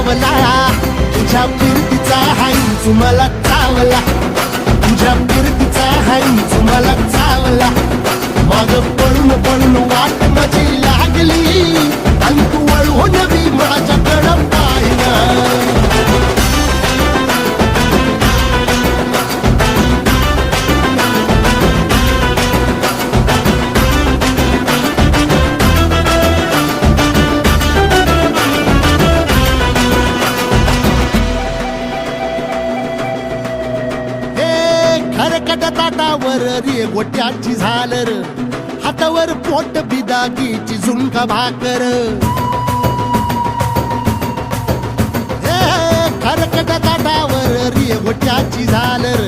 चावला तुझ्या फिरतीचा हाईच मला चावला तुझ्या फिरतीचा हाईच मला चावला माग पळून पळून वाट माझी लागली आणि तू वळून बी माझ्याकडं पाहिना खरकट ताटावर रे गोट्याची झालर हातावर पोट बिदागीची झुणका भाकर खरकट ताटावर रे गोट्याची झालर